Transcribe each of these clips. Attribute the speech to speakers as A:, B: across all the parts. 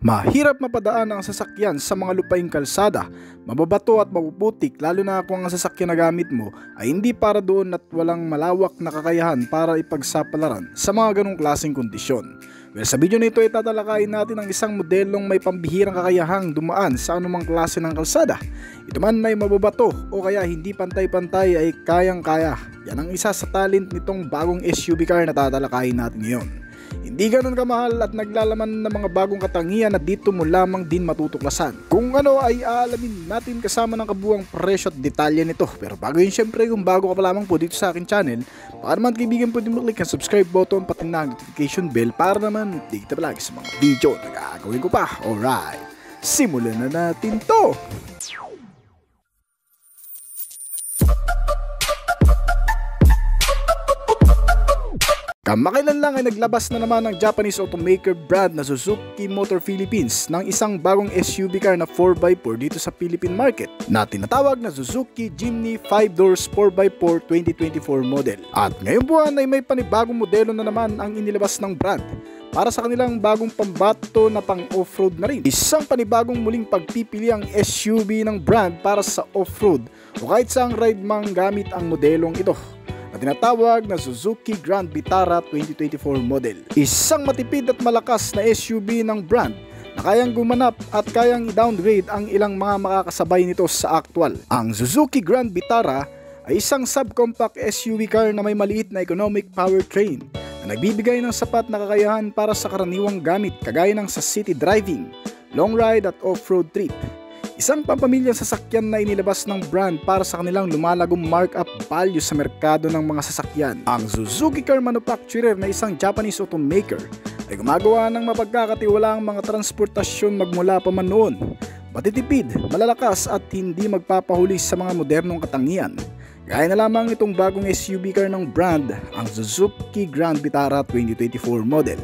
A: Mahirap mapadaan ang sasakyan sa mga lupaing kalsada, mababato at mapuputik lalo na kung ang sasakyan na gamit mo ay hindi para doon at walang malawak na kakayahan para ipagsapalaran sa mga ganong klaseng kondisyon. Well, sa video na ito ay tatalakayin natin ang isang modelong may pambihirang kakayahang dumaan sa anumang klase ng kalsada. Ito man may mababato o kaya hindi pantay-pantay ay kayang-kaya. Yan ang isa sa talent nitong bagong SUV car na tatalakayin natin ngayon. Hindi ganun kamahal at naglalaman ng mga bagong katangian at dito mo lamang din matutuklasan. Kung ano ay aalamin natin kasama ng kabuang presyo at detalye nito. Pero bago yun, syempre kung bago ka pa lamang po dito sa akin channel, baka naman kaibigan po din mo-click ang subscribe button pati na notification bell para naman update na palagi sa mga video na gagawin ko pa. Alright, simulan na natin to! Kamakailan lang ay naglabas na naman ang Japanese automaker brand na Suzuki Motor Philippines ng isang bagong SUV car na 4x4 dito sa Philippine market na tinatawag na Suzuki Jimny 5-doors 4x4 2024 model. At ngayong buwan ay may panibagong modelo na naman ang inilabas ng brand para sa kanilang bagong pambato na pang off-road na rin. Isang panibagong muling pagpipili ang SUV ng brand para sa off-road o kahit saang ride mang gamit ang modelong ito na tinatawag na Suzuki Grand Vitara 2024 model. Isang matipid at malakas na SUV ng brand na kayang gumanap at kayang i-downgrade ang ilang mga makakasabay nito sa aktwal. Ang Suzuki Grand Vitara ay isang subcompact SUV car na may maliit na economic powertrain na nagbibigay ng sapat na kakayahan para sa karaniwang gamit kagaya ng sa city driving, long ride at off-road trip. Isang pampamilyang sasakyan na inilabas ng brand para sa kanilang lumalagong markup value sa merkado ng mga sasakyan. Ang Suzuki car manufacturer na isang Japanese automaker ay gumagawa ng mapagkakatiwalaang mga transportasyon magmula pa man noon. Matitipid, malalakas at hindi magpapahuli sa mga modernong katangian. Gaya na lamang itong bagong SUV car ng brand, ang Suzuki Grand Vitara 2024 model.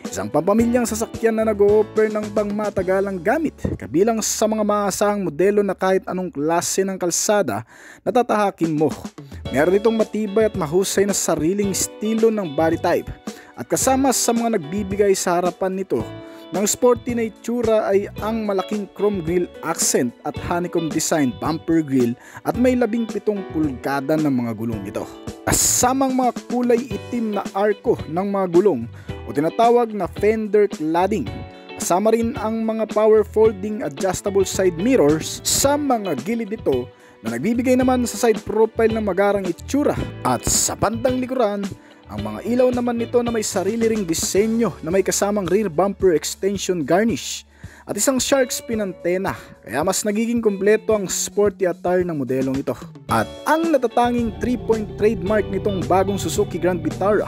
A: Isang pampamilyang sasakyan na nag-o-offer ng pangmatagalang gamit kabilang sa mga maasahang modelo na kahit anong klase ng kalsada na tatahakin mo. Meron itong matibay at mahusay na sariling estilo ng body type at kasama sa mga nagbibigay sa harapan nito ng sporty na itsura ay ang malaking chrome grille accent at honeycomb design bumper grille at may 17 pulgada ng mga gulong ito. Kasamang mga kulay itim na arko ng mga gulong o tinatawag na fender cladding. Kasama rin ang mga power folding adjustable side mirrors sa mga gilid nito na nagbibigay naman sa side profile ng magarang itsura. At sa bandang likuran, ang mga ilaw naman nito na may sarili ring disenyo na may kasamang rear bumper extension garnish at isang shark fin antena, kaya mas nagiging kumpleto ang sporty attire ng modelong ito. At ang natatanging 3-point trademark nitong bagong Suzuki Grand Vitara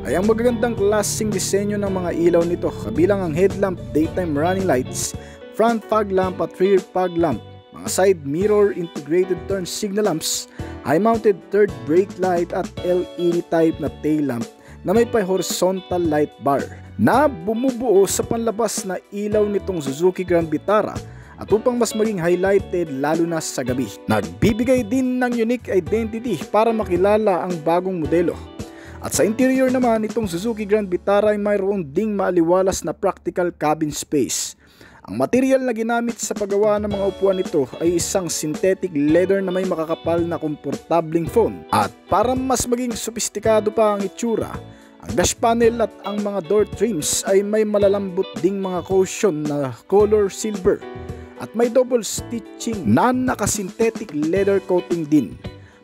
A: ay ang magagandang klaseng disenyo ng mga ilaw nito kabilang ang headlamp, daytime running lights, front fog lamp at rear fog lamp, mga side mirror integrated turn signal lamps, high-mounted third brake light at LED type na tail lamp na may pa-horizontal light bar na bumubuo sa panlabas na ilaw nitong Suzuki Grand Vitara at upang mas maging highlighted lalo na sa gabi. Nagbibigay din ng unique identity para makilala ang bagong modelo. At sa interior naman itong Suzuki Grand Vitara ay mayroon ding maaliwalas na practical cabin space. Ang material na ginamit sa paggawa ng mga upuan nito ay isang synthetic leather na may makakapal na komportabling foam. At para mas maging sopistikado pa ang itsura, ang dash panel at ang mga door trims ay may malalambot ding mga cushion na color silver at may double stitching na naka-synthetic leather coating din.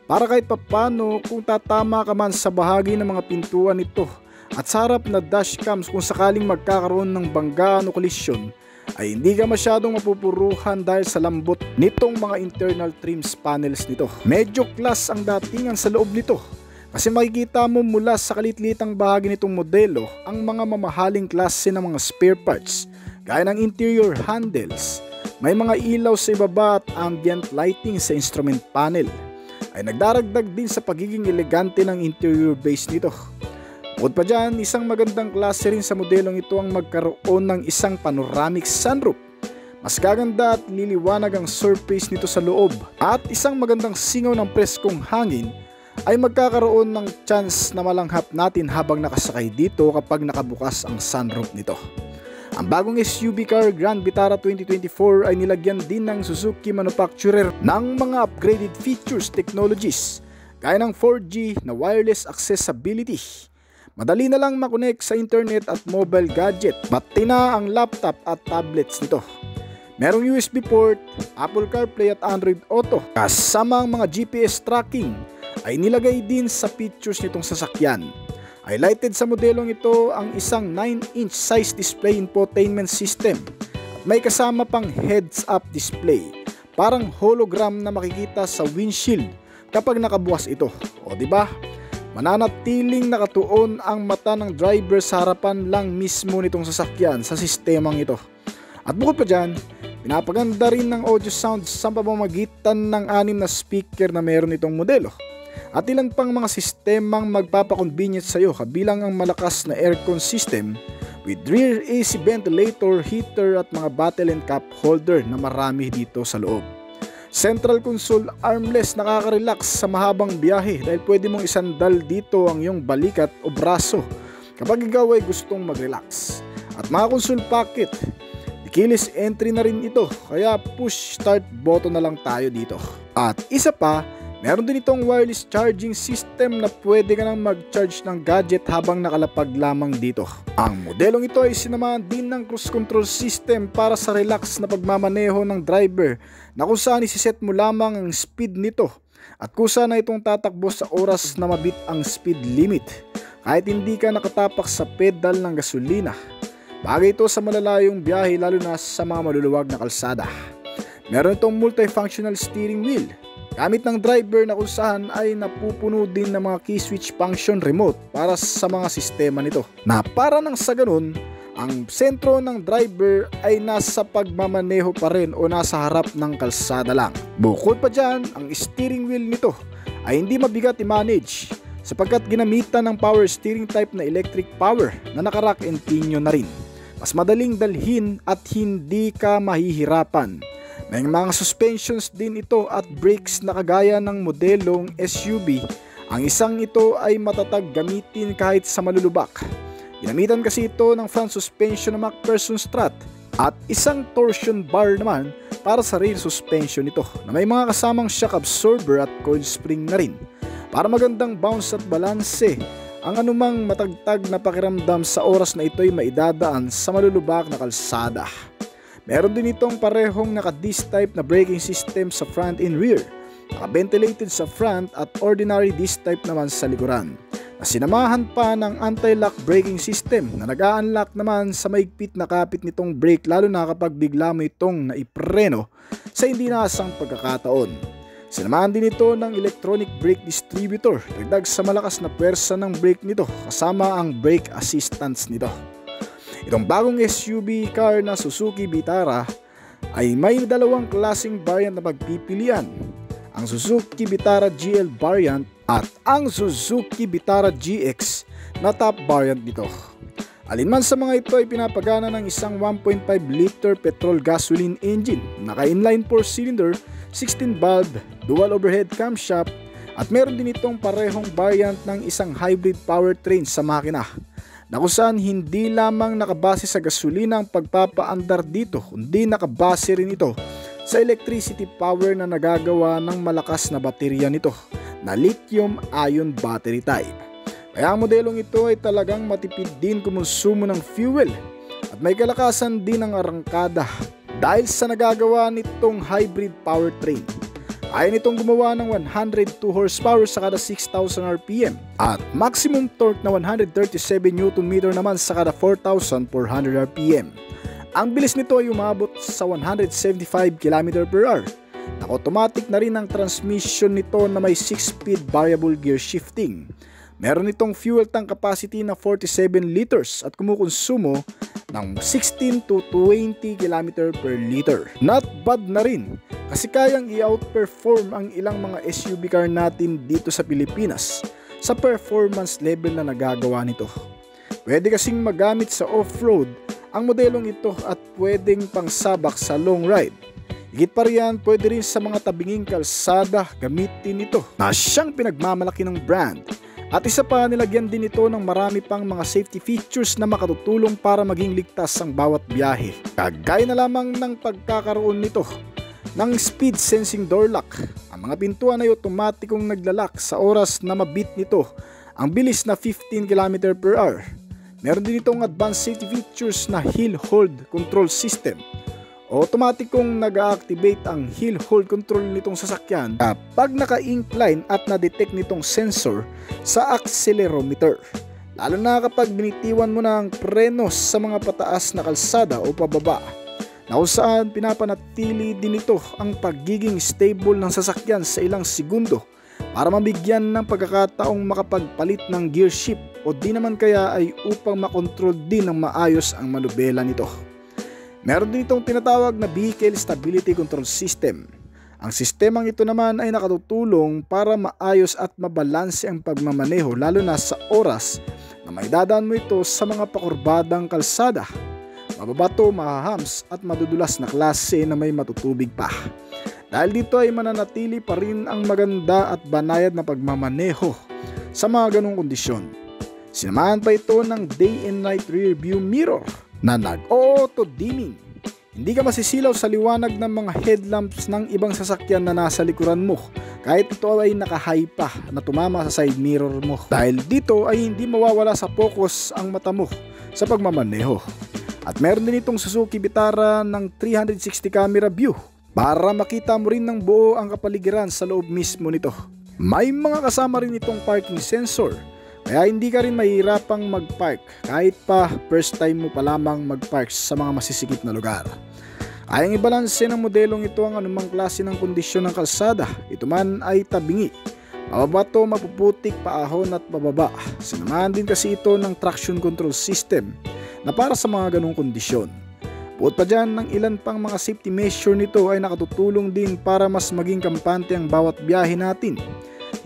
A: Para kahit papano kung tatama ka man sa bahagi ng mga pintuan nito at sa harap na dashcams kung sakaling magkakaroon ng banggaan o kolisyon, ay hindi ka masyadong mapupuruhan dahil sa lambot nitong mga internal trims panels nito. Medyo class ang datingan sa loob nito kasi makikita mo mula sa kalitlitang bahagi nitong modelo ang mga mamahaling klase ng mga spare parts gaya ng interior handles, may mga ilaw sa ibaba at ambient lighting sa instrument panel ay nagdaragdag din sa pagiging elegante ng interior base nito. Bukod pa dyan, isang magandang klase rin sa modelong ito ang magkaroon ng isang panoramic sunroof. Mas gaganda at liliwanag ang surface nito sa loob at isang magandang singaw ng preskong hangin ay magkakaroon ng chance na malanghap natin habang nakasakay dito kapag nakabukas ang sunroof nito. Ang bagong SUV car Grand Vitara 2024 ay nilagyan din ng Suzuki manufacturer ng mga upgraded features technologies gaya ng 4G na wireless accessibility. Madali na lang makonect sa internet at mobile gadget, pati na ang laptop at tablets nito. Merong USB port, Apple CarPlay at Android Auto. Kasama ang mga GPS tracking ay nilagay din sa features nitong sasakyan. Highlighted sa modelong ito ang isang 9-inch size display infotainment system at may kasama pang heads-up display, parang hologram na makikita sa windshield kapag nakabukas ito. O diba? Mananatiling nakatuon ang mata ng driver sa harapan lang mismo nitong sasakyan sa sistemang ito. At bukod pa dyan, pinapaganda rin ng audio sound sa pamamagitan ng 6 na speaker na meron itong modelo. At ilan pang mga sistemang magpapakonvenience sa iyo kabilang ang malakas na aircon system with rear AC ventilator, heater at mga bottle and cup holder na marami dito sa loob. Central console armrest, nakaka-relax sa mahabang biyahe dahil pwede mong isandal dito ang iyong balikat o braso kapag ikaw ay gustong mag-relax. At mga console pocket, keyless entry na rin ito kaya push start button na lang tayo dito. At isa pa, meron din itong wireless charging system na pwede ka nang mag-charge ng gadget habang nakalapag lamang dito. Ang modelong ito ay sinamahan din ng cruise control system para sa relax na pagmamaneho ng driver na kung saan isiset mo lamang ang speed nito at kusa na itong tatakbo sa oras na mabit ang speed limit kahit hindi ka nakatapak sa pedal ng gasolina. Bagay ito sa malalayong biyahe lalo na sa mga maluluwag na kalsada. Meron itong multifunctional steering wheel gamit ng driver na kung saan ay napupuno din ng mga key switch function remote para sa mga sistema nito. Na para nang sa ganun, ang sentro ng driver ay nasa pagmamaneho pa rin o nasa harap ng kalsada lang. Bukod pa dyan, ang steering wheel nito ay hindi mabigat i-manage sapagkat ginamitan ng power steering type na electric power na naka-rack and pinion na rin. Mas madaling dalhin at hindi ka mahihirapan. May mga suspensions din ito at brakes na kagaya ng modelong SUV. Ang isang ito ay matatag gamitin kahit sa malulubak. Ginamitan kasi ito ng front suspension ng MacPherson strut at isang torsion bar naman para sa rear suspension nito na may mga kasamang shock absorber at coil spring na rin para magandang bounce at balanse ang anumang matagtag na pakiramdam sa oras na ito'y maidadaan sa malulubak na kalsada. Meron din itong parehong naka-disc type na braking system sa front and rear, naka-ventilated sa front at ordinary disc type naman sa likuran, na sinamahan pa ng anti-lock braking system na nag-a-unlock naman sa maigpit na kapit nitong brake lalo na kapag bigla mo itong naipreno sa hindi naasang pagkakataon. Sinamahan din ito ng electronic brake distributor, dagdag sa malakas na pwersa ng brake nito kasama ang brake assistance nito. Itong bagong SUV car na Suzuki Vitara ay may dalawang klaseng variant na pagpipilian, ang Suzuki Vitara GL variant at ang Suzuki Vitara GX na top variant nito. Alinman sa mga ito ay pinapagana ng isang 1.5 liter petrol gasoline engine, naka-inline 4-cylinder, 16-valve, dual overhead camshaft at meron din itong parehong variant ng isang hybrid powertrain sa makina na kung saan hindi lamang nakabase sa gasolina ang pagpapaandar dito kundi nakabase rin ito sa electricity power na nagagawa ng malakas na baterya nito na lithium-ion battery type. Kaya ang modelong ito ay talagang matipid din kumonsumo ng fuel at may kalakasan din ang arangkada dahil sa nagagawa nitong hybrid powertrain. Kaya nitong gumawa ng 102 horsepower sa kada 6,000 RPM at maximum torque na 137 Nm naman sa kada 4,400 RPM. Ang bilis nito ay umabot sa 175 km/h. Naka-automatic na rin ang transmission nito na may 6-speed variable gear shifting. Meron itong fuel tank capacity na 47 liters at kumukonsumo ng 16 to 20 km/liter. Not bad na rin kasi kayang i-outperform ang ilang mga SUV car natin dito sa Pilipinas sa performance level na nagagawa nito. Pwede kasing magamit sa off-road ang modelong ito at pwedeng pangsabak sa long ride. Higit pa riyan, pwede rin sa mga tabinging kalsada gamitin ito na siyang pinagmamalaki ng brand. At isa pa, nilagyan din ito ng marami pang mga safety features na makatutulong para maging ligtas ang bawat biyahe. Kagaya na lamang ng pagkakaroon nito ng speed sensing door lock. Ang mga pintuan ay otomatikong naglalak sa oras na mabit nito ang bilis na 15 km/h. Meron din itong advanced safety features na hill hold control system. Automatikong nag-activate ang hill hold control nitong sasakyan kapag naka-incline at na-detect nitong sensor sa accelerometer. Lalo na kapag binitiwan mo na ang preno sa mga pataas na kalsada o pababa, na kung saan pinapanatili din ito ang pagiging stable ng sasakyan sa ilang segundo para mabigyan ng pagkakataong makapagpalit ng gear shift o di naman kaya ay upang makontrol din ng maayos ang manubela nito. Meron din itong tinatawag na Vehicle Stability Control System. Ang sistemang ito naman ay nakatutulong para maayos at mabalanse ang pagmamaneho lalo na sa oras na may dadaan mo ito sa mga pakurbadang kalsada, mababato, mahahams at madudulas na klase na may matutubig pa. Dahil dito ay mananatili pa rin ang maganda at banayad na pagmamaneho sa mga ganong kondisyon. Sinamahan pa ito ng day and night rear view mirror na nag-auto dimming. Hindi ka masisilaw sa liwanag ng mga headlamps ng ibang sasakyan na nasa likuran mo kahit ito ay naka-high pa na tumama sa side mirror mo. Dahil dito ay hindi mawawala sa focus ang mata mo sa pagmamaneho. At meron din itong Suzuki Vitara ng 360 camera view para makita mo rin ng buo ang kapaligiran sa loob mismo nito. May mga kasama rin itong parking sensor, kaya hindi ka rin mahirapang mag-park kahit pa first time mo pa lamang mag-park sa mga masisikip na lugar. Kayang ibalanse ng modelong ito ang anumang klase ng kondisyon ng kalsada. Ito man ay tabingi, mababato, mapuputik, paahon at bababa. Sinamahan din kasi ito ng traction control system na para sa mga ganong kondisyon. Bukod pa dyan, ng ilan pang mga safety measure nito ay nakatutulong din para mas maging kampante ang bawat biyahe natin.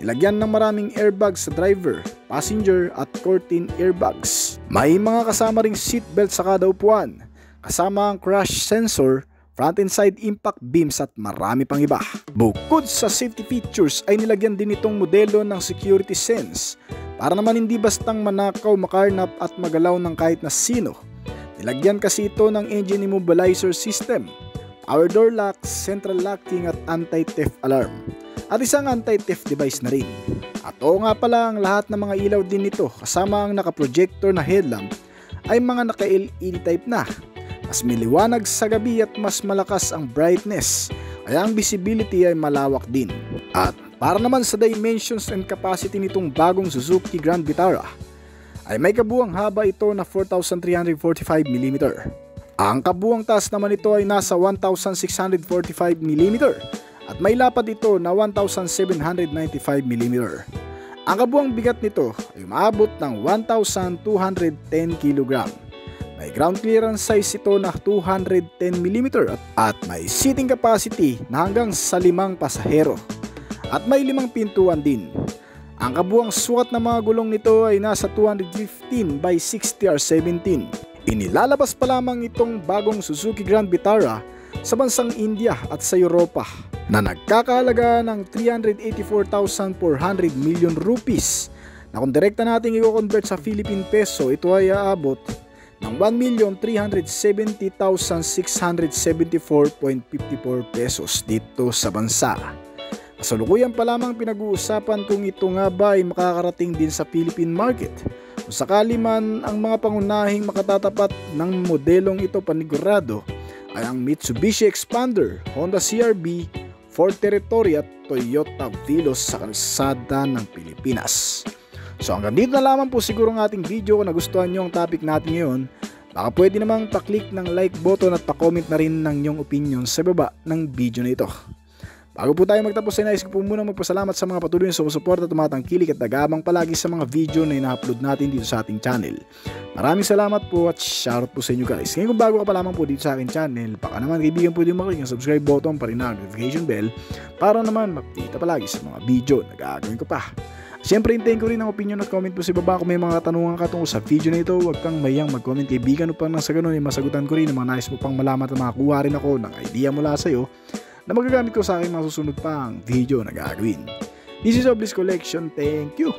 A: Nilagyan ng maraming airbags sa driver, passenger at curtain airbags. May mga kasama ring seatbelt sa kada upuan, kasama ang crash sensor, front and side impact beams at marami pang iba. Bukod sa safety features ay nilagyan din itong modelo ng security sense para naman hindi bastang manakaw, makarnap at magalaw ng kahit na sino. Nilagyan kasi ito ng engine immobilizer system, power door locks, central locking at anti-theft alarm. At isang anti-theft device na rin. At oo nga pala, ang lahat ng mga ilaw din nito kasama ang naka-projector na headlamp ay mga naka-LED type na. Mas miliwanag sa gabi at mas malakas ang brightness, kaya ang visibility ay malawak din. At para naman sa dimensions and capacity nitong bagong Suzuki Grand Vitara, ay may kabuuang haba ito na 4,345mm. Ang kabuuang taas naman ito ay nasa 1,645mm at may lapad ito na 1,795mm. Ang kabuuang bigat nito ay umaabot ng 1,210kg. May ground clearance size ito na 210mm at may seating capacity na hanggang sa 5 pasahero. At may 5 pintuan din. Ang kabuuang sukat ng mga gulong nito ay nasa 215 by 60R17. Inilalabas pa lamang itong bagong Suzuki Grand Vitara sa bansang India at sa Europa na nagkakahalaga ng 384,400 million rupees na kung direkta natin i-convert sa Philippine peso, ito ay aabot ng 1,370,674.54 pesos dito sa bansa. Kasalukuyan pa lamang pinag-uusapan kung ito nga ba ay makakarating din sa Philippine market. Kung sakali man, ang mga pangunahing makatatapat ng modelong ito panigurado ay ang Mitsubishi Expander, Honda CR-V, Ford Territory at Toyota Veloz sa kalsada ng Pilipinas. So hanggang dito na lamang po siguro ang ating video. Kung nagustuhan nyo ang topic natin ngayon, baka pwede namang pa-click ng like button at pa-comment na rin ng inyong opinion sa baba ng video na ito. Bago po tayo magtapos ay nais ko po muna magpasalamat sa mga patuloy na sumusuporta at tumatangkilik at nag-aabang palagi sa mga video na ina-upload natin dito sa ating channel. Maraming salamat po at shoutout po sa inyo guys. Ngayon kung bago ka pa lamang po dito sa aking channel, baka naman kaibigan po din maklik ang subscribe button pa rin ang notification bell para naman mapita palagi sa mga video na gagawin ko pa. Siyempre, hintayin ko rin ang opinion at comment po sa baba kung may mga katanungan ka tungkol sa video na ito. Huwag kang mayang mag-comment kaibigan upang nang sa ganun ay masagutan ko rin ang mga nais mo pang malaman at makakuha rin ako ng idea mula sa iyo na magagamit ko sa aking mga susunod pang video na gagawin. This is Oblis Collection. Thank you!